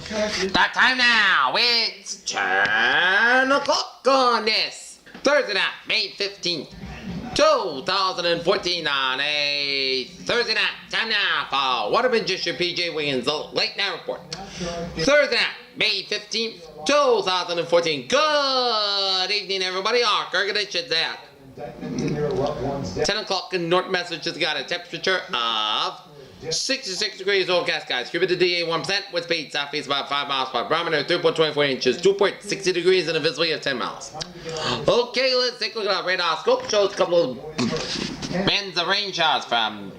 That time now, it's 10 o'clock on this Thursday night, May 15th, 2014 on a Thursday night. Time now for Water Magician PJ Wiggins, the Late Night Report. Thursday night, May 15th, 2014. Good evening, everybody. Our congratulations at 10 o'clock in North Massachusetts got a temperature of 66 degrees overcast, guys. Humidity 1%. Wind speed southeast about 5 miles per barometer. 3.24 inches. 2.60 degrees and a visibility of 10 miles. Okay, let's take a look at our radar scope. Shows a couple of bands of rain showers from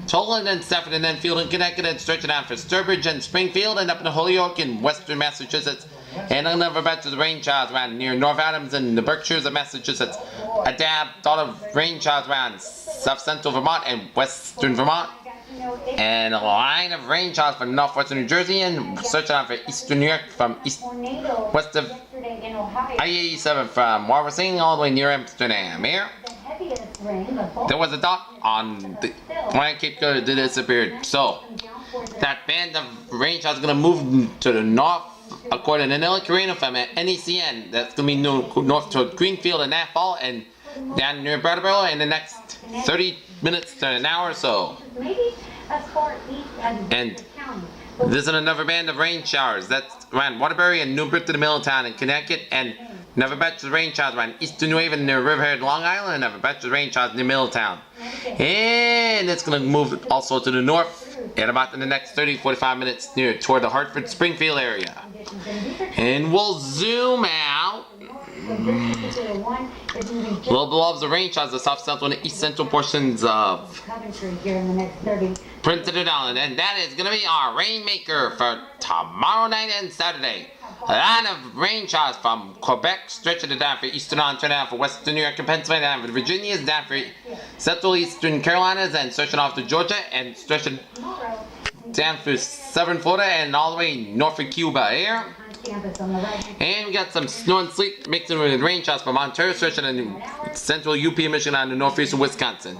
Toland and Stafford and Enfield in Connecticut and stretching down for Sturbridge and Springfield and up in Holyoke in western Massachusetts. And another batch of rain showers around near North Adams and the Berkshires of Massachusetts. A dot of rain showers around south central Vermont and western Vermont. And a line of rain showers from northwestern New Jersey and searching out for eastern New York from west of I-87 from Waversing all the way near Amsterdam. Here, there was a dot on the line Cape Cod that disappeared. So, that band of rain showers is going to move to the north according to Nella Carino from NECN. That's going to be north toward Greenfield and Nashville and down near Brattleboro in the next 30 minutes to an hour or so. And this is another band of rain showers. That's around Waterbury and New Britain, Middletown in Connecticut, and another batch of rain showers around Eastern New Haven near Riverhead, Long Island, and another batch of rain showers near Middletown. And it's going to move also to the north at about in the next 30-45 minutes near toward the Hartford Springfield area. And we'll zoom out. Little blobs of rain showers the south central and east central portions of Prince Edward Island, and that is going to be our rainmaker for tomorrow night and Saturday. A line of rain showers from Quebec stretching it down for eastern Ontario, down for western New York and Pennsylvania, down for Virginia, down for central eastern Carolinas, and stretching off to Georgia, and stretching down through southern Florida and all the way north of Cuba here. And we got some snow and sleet mixing with rain showers from Ontario, stretching in central UP, Michigan, and the northeastern Wisconsin.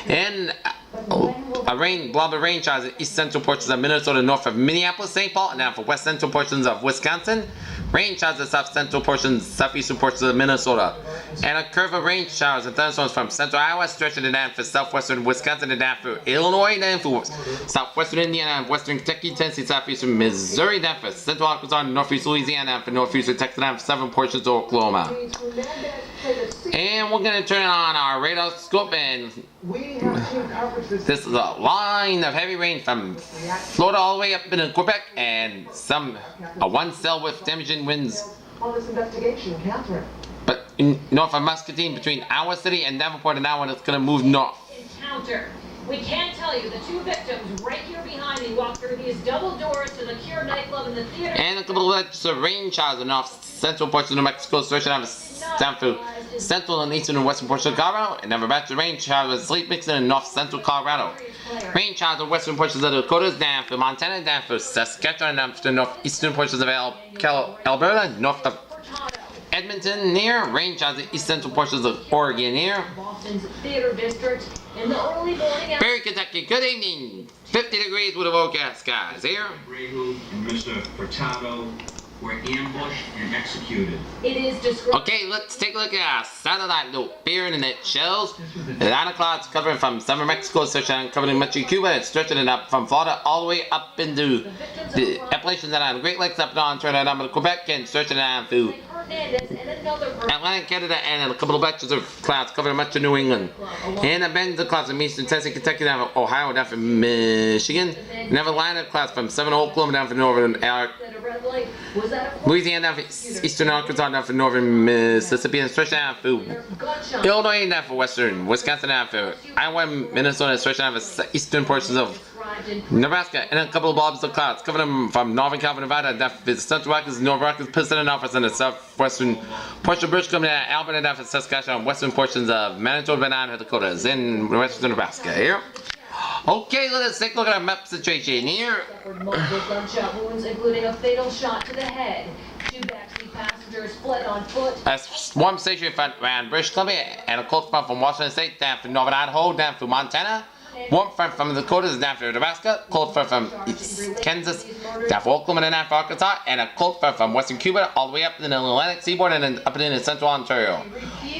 And a blob of rain showers in east central portions of Minnesota, north of Minneapolis, St. Paul, and down for west central portions of Wisconsin. Rain showers in south central portions, southeastern portions of Minnesota. And a curve of rain showers and thunderstorms from central Iowa, stretching it down for southwestern Wisconsin and down for Illinois, down for southwestern Indiana and western Kentucky, Tennessee, southeastern Missouri, down for central Arkansas and northeast Louisiana, down for northeastern Texas, down for southern portions of Oklahoma. And we're going to turn on our radar scope, and this is a line of heavy rain from Florida all the way up into Quebec, and one cell with damaging winds. But north of Muscatine, between Iowa City and Davenport and Iowa, it's going to move north. Encounter. We can tell you the two victims right here behind me walked through these double doors to the Cure nightclub in the theater. And a couple of rain showers in north central portions of New Mexico, stretching down through central and eastern and western portions of Colorado, and another batch of rain showers with sleet mixing in north central Colorado. Rain showers in western portions of the Dakotas, down for Montana, down for Saskatchewan, down for the northeastern portions of Alberta, north of Edmonton near. Rain showers in east central portions of Oregon near. Boston's theater district in the early morning. Berry, Kentucky. Good evening. 50 degrees with a overcast skies here. Rehu and Mr. Furtado were ambushed and executed. It is described. Okay, let's take a look at our satellite loop here, and it shows the line of clouds covering from southern Mexico, stretching covering much of Cuba, and stretching it up from Florida all the way up into the Appalachians and on the Great Lakes, up and on, turning down to Quebec, and stretching down through Atlantic Canada, and a couple of batches of clouds covering much of New England. And a band of clouds from eastern Tennessee, Kentucky, down from Ohio, down from Michigan. Another line of clouds from southern Oklahoma, down from northern Louisiana, down from eastern Arkansas, down from northern Mississippi, and stretching down through Illinois, down for western Wisconsin, down for Iowa, Minnesota, stretching down for eastern portions of Nebraska, and a couple of blobs of clouds covering them from northern California, Nevada, down for the Central Rockies, North Rockies, Pacific Northwest, and the southwestern portion of British Columbia, Alberta, down for Saskatchewan, western portions of Manitoba, Banana, Dakotas, and western Nebraska here. Okay, let's take a look at our map situation here. Multiple gunshot wounds, including a fatal shot to the head. Two backseat passengers fled on foot. A swarm station around British Columbia, and a cold front from Washington State down through northern Idaho, down through Montana, Warm front from the Dakotas is down for Nebraska. Cold front from East Kansas down for Oklahoma and down for Arkansas. And a cold front from western Cuba all the way up in the Atlantic seaboard and then up in central Ontario.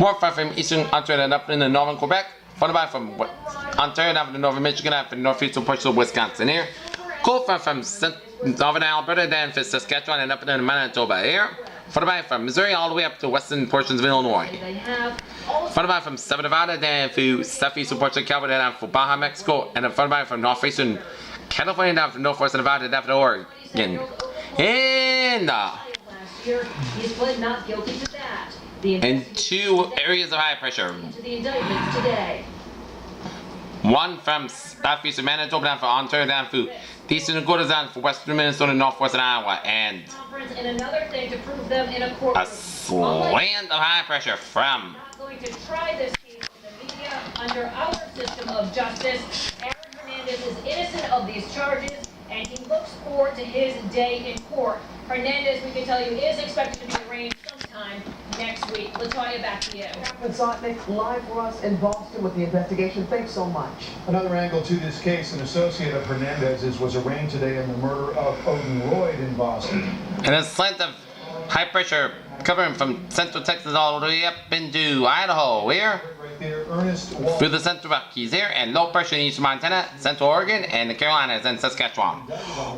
Warm front from eastern Ontario and up in the northern Quebec. Followed by from Ontario down for northern Michigan down for northeastern portions of Wisconsin here. Cold front from northern Alberta down for Saskatchewan and up in the Manitoba here. Followed by from Missouri all the way up to western portions of Illinois. Followed by from southern Nevada down to southeastern portions of California down for Baja, Mexico. And then followed by from northeastern California down from northwestern Nevada down for Oregon. And two areas of high pressure. One from southeastern Manitoba down for Ontario down for eastern Dakota down for western Minnesota, northwestern Iowa, and a slant of high pressure from going to try this case in the media under our system of justice. Aaron Hernandez is innocent of these charges, and he looks forward to his day in court. Hernandez, we can tell you, is expected to be arraigned sometime next week. Latoya, back to you. Captain Zotnik, live for us in Boston with the investigation. Thanks so much. Another angle to this case, an associate of Hernandez's was arraigned today in the murder of Odin Lloyd in Boston. And a slant of high pressure covering from central Texas all the way up into Idaho here. Right there, Ernest Through the central Rockies here, and low pressure in eastern Montana, central Oregon, and the Carolinas and Saskatchewan.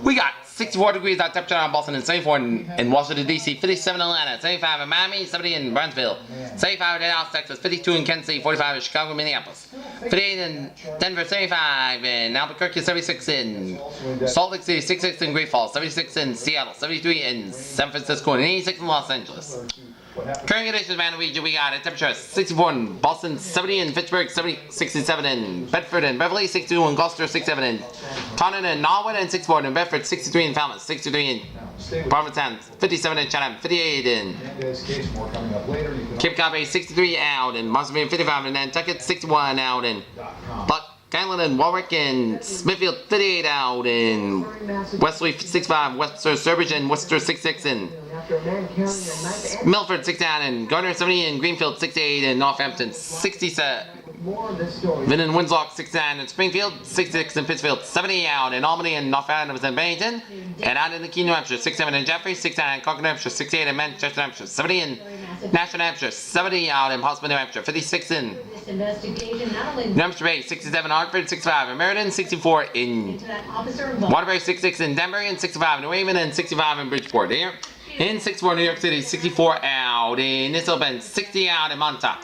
We got 64 degrees out temperature in Boston and 74 in Washington, D.C., 57 in Atlanta, 75 in Miami, 70 in Brownsville, 75 in Dallas, Texas, 52 in Kansas City, 45 in Chicago, Minneapolis, 58 in Denver, 75 in Albuquerque, 76 in Salt Lake City, 66 in Great Falls, 76 in Seattle, 73 in San Francisco, and 86 in Los Angeles. Current conditions around the region, we got a temperature of 64 in Boston, 70 in Pittsburgh, 67 in Bedford and Beverly, 62 in Gloucester, 67 in Taunton and Norwood, and 64 in Bedford, 63 in Falmouth, 63 in Provincetown, 57 in Chatham, 58 in Cape Cod Bay, 63 out in Marshallville, 55 in Nantucket, 61 out in Buck Island and Warwick and Smithfield, 38 out in Wesley, 65, Webster, Sturbridge and Worcester, 66 in Milford, 69 in Gardner, 70 in Greenfield, 68 in Northampton, 67 Then in Winslow, 69 in Springfield, 66 in Pittsfield, 70 out in Albany and North Adams and Bennington, and out in the Keene, New Hampshire, 67 in Jeffrey, 69 in Concord, New Hampshire, 68 in Manchester, New Hampshire, 70 in Nashville, New Hampshire, 70 out in Portsmouth, New Hampshire, 56 in New Hampshire Bay, 67 in Hartford, 65 in Meriden, 64 in Waterbury, 66 in Denver, and 65 in New Haven, and 65 in Bridgeport. Here in 64 New York City, 64 out in Nissel Bend, 60 out in Montauk.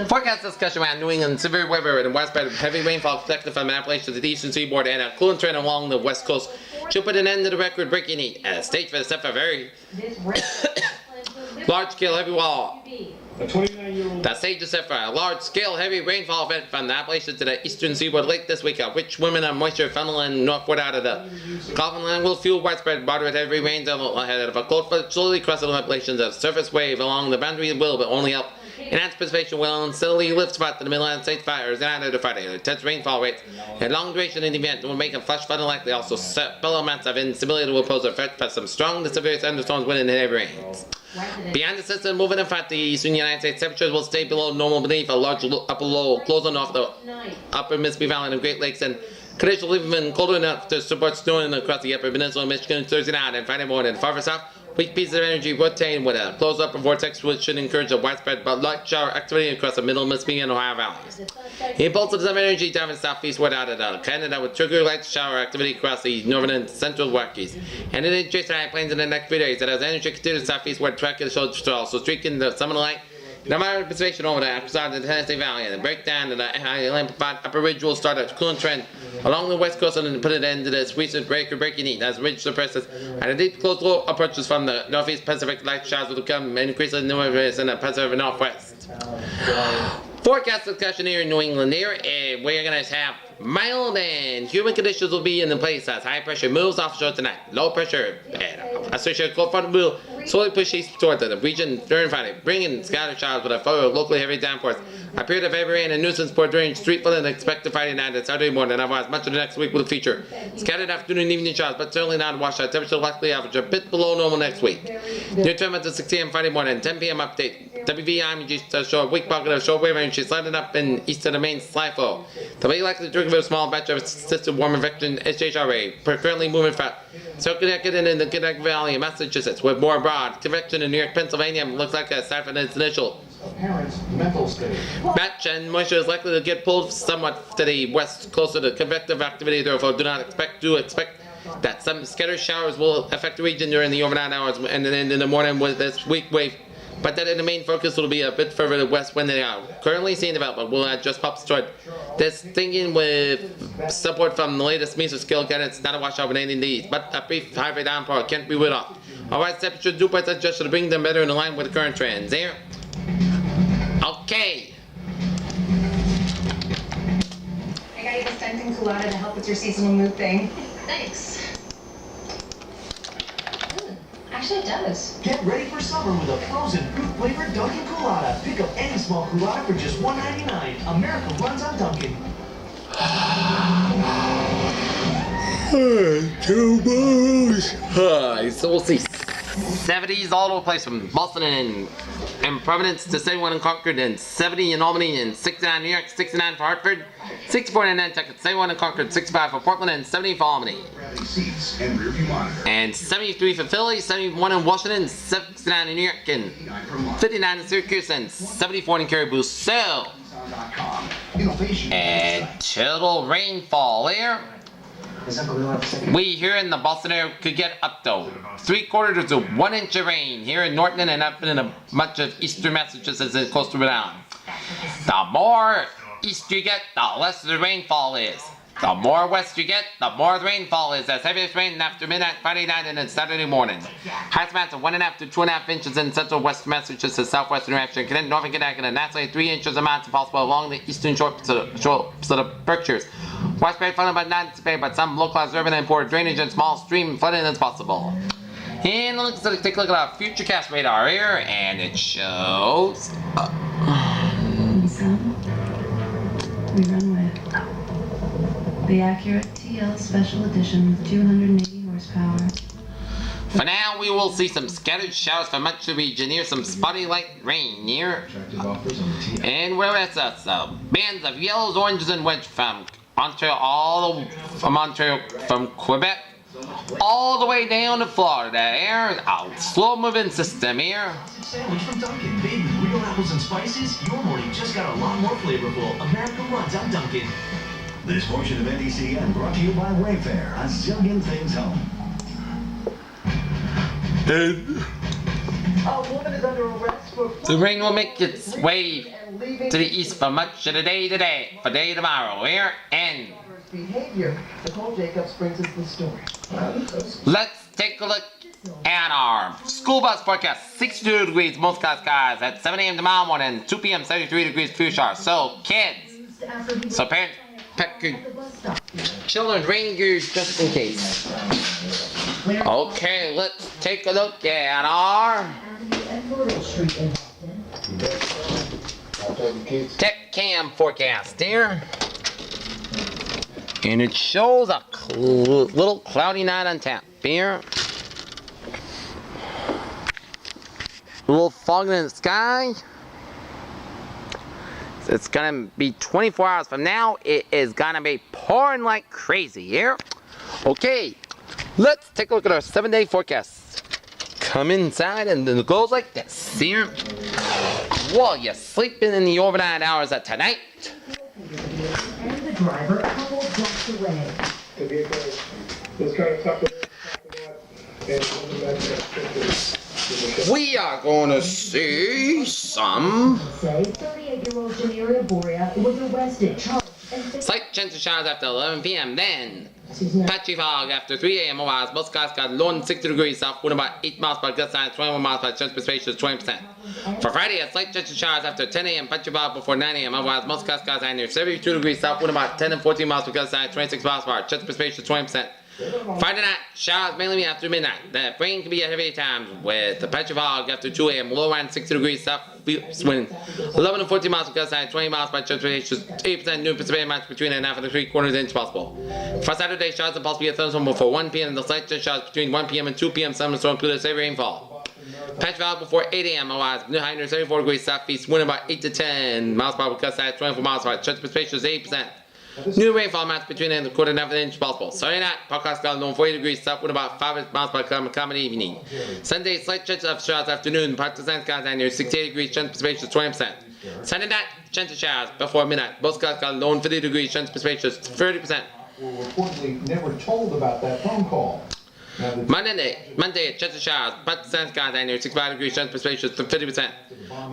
Forecast discussion around New England severe weather and widespread heavy rainfall expected from Appalachia to the eastern seaboard and a cooling trend along the west coast should put an end to the record-breaking heat. As stage for the set for very large-scale heavy wall. The stage is set for a large-scale heavy rainfall event from the Appalachia to the eastern seaboard late this week. A rich wind of moisture funneling northward out of the Gulf Inland will fuel widespread moderate heavy rains ahead of a cold front slowly crossing the Appalachians. A surface wave along the boundary will but only help enhance precipitation will steadily lift spot to the Midland States fires and out of Friday. Intense rainfall rates and long duration in the event will make a flash flood likely. Also, spell amounts of instability will pose a threat for some strong to severe thunderstorms, wind and heavy rains. Beyond the system moving in front, the eastern United States temperatures will stay below normal beneath a large upper low closing off the upper Mississippi Valley and the Great Lakes, and conditions will even colder enough to support snowing across the upper peninsula of Michigan Thursday night and Friday morning. Farther south, weak pieces of energy rotating with a closed upper vortex which should encourage a widespread but light shower activity across the middle Mississippi and Ohio valleys. Impulses of energy down in southeastward out of Canada with trigger light shower activity across the northern and central Rockies. And in the adjacent high plains in the next few days, it has energy continued southeastward track is also streaking the summer light. No matter precipitation over the outside of the Tennessee Valley and the breakdown of the amplified upper ridge will start a cooling trend along the west coast and put an end to this recent breaking heat as ridge suppresses and a deep close low approaches from the northeast Pacific. Light showers will become increasingly numerous in the Pacific Northwest. Forecast discussion here in New England here, we're going to have mild and humid conditions will be in the place as high pressure moves offshore tonight. Low pressure associated cold front will slowly push east toward the region during Friday, bringing scattered showers with a photo of locally heavy downpours. A period of heavy rain and nuisance pour during street flooding expected Friday night and Saturday morning. Otherwise, much of the next week will feature scattered afternoon and evening showers, but certainly not washout. Temperature likely average a bit below normal next week. Near term at the 6 a.m. Friday morning, 10 p.m. update. WVIMG does show a weak pocket of shortwave energy sliding up in east of the main slide flow. The way likely to drink a small batch of assisted warm injection SHRA, currently moving fast. So connected in the Connecticut Valley in Massachusetts with more broad convection in New York, Pennsylvania looks like aside from its initial Parents' mental state. batch and moisture is likely to get pulled somewhat to the west, closer to convective activity. Therefore, do expect that some scattered showers will affect the region during the overnight hours and then in the morning with this weak wave. But that in the main focus will be a bit further to west when they are currently seeing development. Will adjust pops toward this thinking with support from the latest mesoscale guidance, not a washout with anything to east, but a brief heavy downpour can't be whittled off. Alright, temperature dew points adjusted to bring them better in line with the current trends. There. Okay. I got you this Dunkin' Colada to help with your seasonal mood thing. Thanks. Actually, it does. Get ready for summer with a frozen fruit-flavored Dunkin' Colada. Pick up any small Colada for just $1.99. America runs on Dunkin'. So we'll see 70s all over the place from Boston and Providence to 71 in Concord and 70 in Albany and 69 in New York, 69 for Hartford, 64 in Nantucket, 71 in Concord, 65 for Portland and 70 for Albany. And 73 for Philly, 71 in Washington, 69 in New York and 59 in Syracuse and 74 in Caribou. So, and total rainfall there. We here in the Boston area could get up to 3/4 to 1 inch of rain here in Norton and up in a much of eastern Massachusetts and coastal Rhode Island. The more east you get, the less the rainfall is. The more west you get, the more the rainfall is. As heaviest rain after midnight Friday night and then Saturday morning. Highest amounts of 1.5 to 2.5 inches in central west Massachusetts, southwestern New Hampshire, and northern Connecticut, and nationally 3 inches amounts possible along the eastern shore of the Berkshires. Widespread flooding but not anticipated, but some localized urban and poor drainage and small stream flooding is possible. And let's take a look at our futurecast radar here, and it shows. We run with the accurate TL Special Edition with 280 horsepower. For now, we will see some scattered showers for much of the region here, some spotty light rain here. And where it's bands of yellows, oranges, and reds from Ontario, from Quebec, all the way down to Florida. Here, a slow-moving system here. Sandwich from Dunkin', made with real apples and spices. Your morning just got a lot more flavorful. America runs on Dunkin'. This portion of NDCN brought to you by Wayfair, a zillion things home. A woman is under arrest for The rain will make its way to the east for much of the day today, for day tomorrow here, and behavior. Nicole Jacobs brings us the story. let's take a look at our school bus forecast. 62 degrees, most skies at 7 a.m. tomorrow morning, 2 p.m. 73 degrees, few showers. So kids, so parents, pack your children's rain gears just in case. Okay, let's take a look at our Tech Cam forecast here. And it shows a little cloudy night on tap here. A little fog in the sky. It's gonna be 24 hours from now. It is gonna be pouring like crazy here. Okay, let's take a look at our 7-day forecast. Come inside and then it goes like this here. While you're sleeping in the overnight hours of tonight. And the driver a couple blocks away. We are going to see some Say 38-year-old Janeria Boria was arrested, charged, and slight chance of showers after 11 p.m. Then patchy fog after 3 a.m. Otherwise, most skies got low and 60 degrees south, wind about 8 miles per gust sign, 21 miles per chance precipitation is 20%. For Friday, a slight chance of showers after 10 a.m. patchy fog before 9 a.m. Otherwise, most skies got near 72 degrees south, wind about 10 and 14 miles per gust sign, 26 miles per hour, chance precipitation is 20%. Friday night, showers mainly after midnight. The rain can be at heavy times with the patch of fog after 2 a.m. Low around 60 degrees, south wind 11 to 14 miles per gust, 20 miles by transportation, 8% new precipitation match between 1/2 and 3/4 inch possible. For Saturday, showers are possible to be a thunderstorm before 1 p.m. and the slight showers between 1 p.m. and 2 p.m. Thunderstorms include a heavy rainfall. Patch valve before 8 a.m. Otherwise, new high near 74 degrees southeast, wind about 8 to 10 miles per hour, gust at 24 miles per hour. Chance precipitation is 8%. New rainfall amounts between 1/4 and 1/2 inch possible. Sunday night, forecast cloud known 40 degrees south, wind about 5 miles per hour, common evening. Sunday, slight chance of showers afternoon, parts of the skies down near 68 degrees, chance precipitation is 20%. Sunday night, chance of showers before midnight. Both skies cloud known 50 degrees, chance precipitation is 30%. Were reportedly never told about that phone call. Monday, chance of showers, parts of the skies down near 65 degrees, chance precipitation is 50%.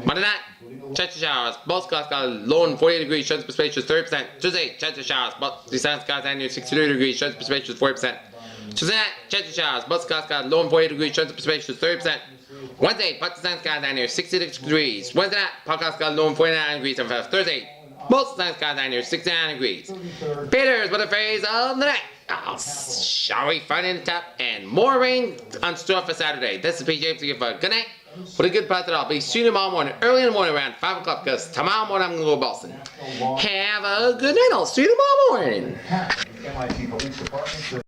Monday night, chance of showers, both skies got low and 48 degrees, chance of precipitation is 30%. Tuesday, chance of showers, both the skies down near 63 degrees, chance of precipitation is 40%. Tuesday night, chance of showers, both skies got low and 48 degrees, chance of precipitation is 30%. Wednesday, parts of the skies down near 66 degrees. Wednesday night, podcast got low and 49 degrees. Thursday, most of the skies down near 69 degrees. Peters, what a phrase of the night. Shall we find in the top and more rain on store for Saturday. This is PJ to give a good night. What a good part that I'll be seeing you tomorrow morning, early in the morning around 5 o'clock, because tomorrow morning I'm going to go to Boston. Have a good night. I'll see you tomorrow morning. MIT Police Department.